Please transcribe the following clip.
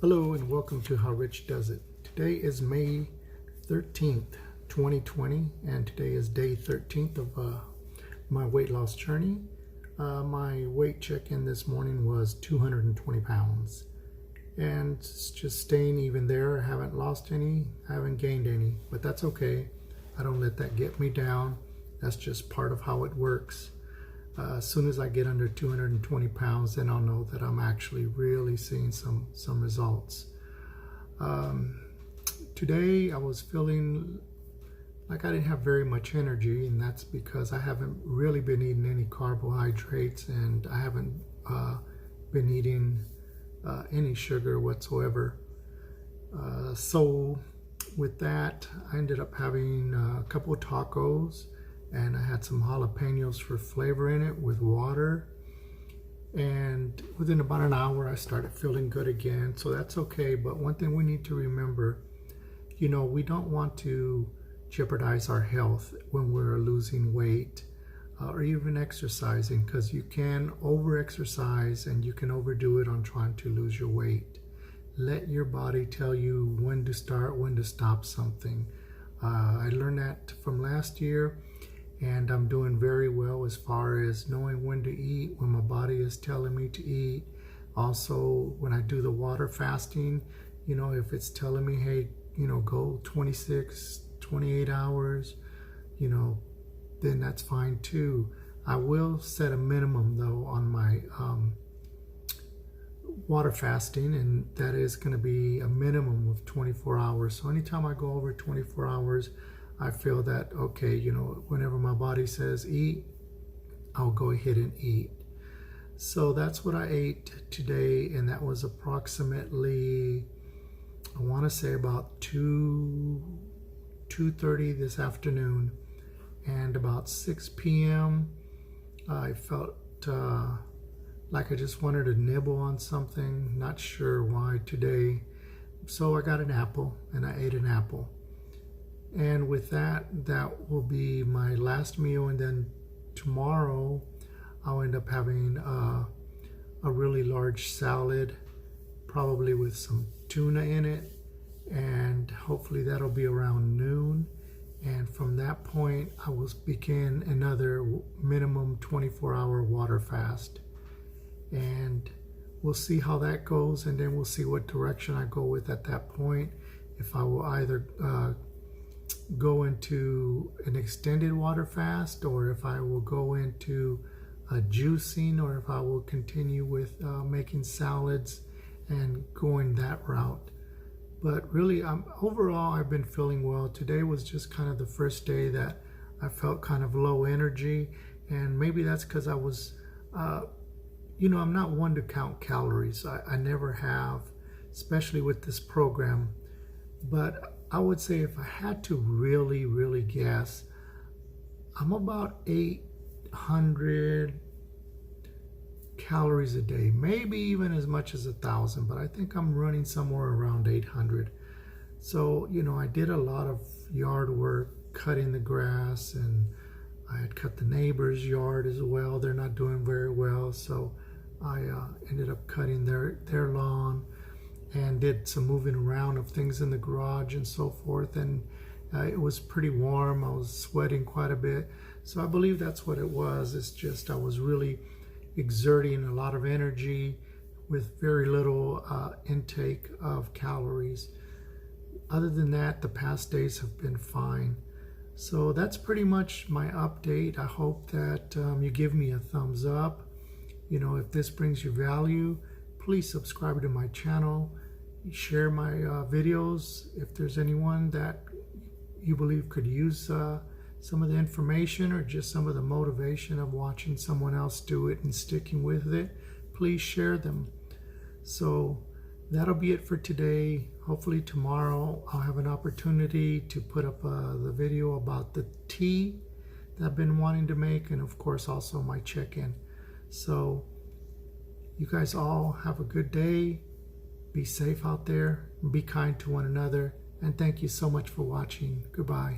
Hello and welcome to How Rich Does It. Today is May 13th, 2020, and today is day 13th of my weight loss journey. My weight check-in this morning was 220 pounds, and it's just staying even there. I haven't lost any, I haven't gained any, but that's okay. I don't let that get me down. That's just part of how it works. As soon as I get under 220 pounds, then I'll know that I'm actually really seeing some results. Today I was feeling like I didn't have very much energy, and that's because I haven't really been eating any carbohydrates, and I haven't been eating any sugar whatsoever. So with that, I ended up having a couple of tacos, and I had some jalapenos for flavor in it with water. And within about an hour, I started feeling good again. So that's okay. But one thing we need to remember, we don't want to jeopardize our health when we're losing weight or even exercising, because you can over-exercise and you can overdo it on trying to lose your weight. Let your body tell you when to start, when to stop something. I learned that from last year. And I'm doing very well as far as knowing when to eat, when my body is telling me to eat. Also, when I do the water fasting, if it's telling me, hey, go 26, 28 hours, then that's fine too. I will set a minimum though on my water fasting, and that is going to be a minimum of 24 hours. So anytime I go over 24 hours, I feel that, okay, whenever my body says eat, I'll go ahead and eat. So that's what I ate today, and that was approximately, I want to say about 2:30 this afternoon. And about 6 p.m., I felt like I just wanted to nibble on something, not sure why today. So I got an apple, and I ate an apple. And with that will be my last meal, and then tomorrow I'll end up having a really large salad, probably with some tuna in it, and hopefully that'll be around noon. And from that point, I will begin another minimum 24-hour water fast, and we'll see how that goes, and then we'll see what direction I go with at that point. If I will either go into an extended water fast, or if I will go into juicing, or if I will continue with making salads and going that route. But really, overall, I've been feeling well. Today was just kind of the first day that I felt kind of low energy, and maybe that's because I was, I'm not one to count calories. I never have, especially with this program. But I would say if I had to really guess, I'm about 800 calories a day, maybe even as much as 1,000, but I think I'm running somewhere around 800. So, I did a lot of yard work, cutting the grass, and I had cut the neighbor's yard as well. They're not doing very well, so I ended up cutting their lawn, and did some moving around of things in the garage and so forth. And it was pretty warm. I was sweating quite a bit. So I believe that's what it was. It's just I was really exerting a lot of energy with very little intake of calories. Other than that, the past days have been fine. So that's pretty much my update. I hope that you give me a thumbs up. If this brings you value, please subscribe to my channel. Share my videos if there's anyone that you believe could use some of the information or just some of the motivation of watching someone else do it and sticking with it. Please share them. So that'll be it for today. Hopefully tomorrow I'll have an opportunity to put up the video about the tea that I've been wanting to make, and of course also my check-in. So you guys all have a good day. Be safe out there. Be kind to one another. And thank you so much for watching. Goodbye.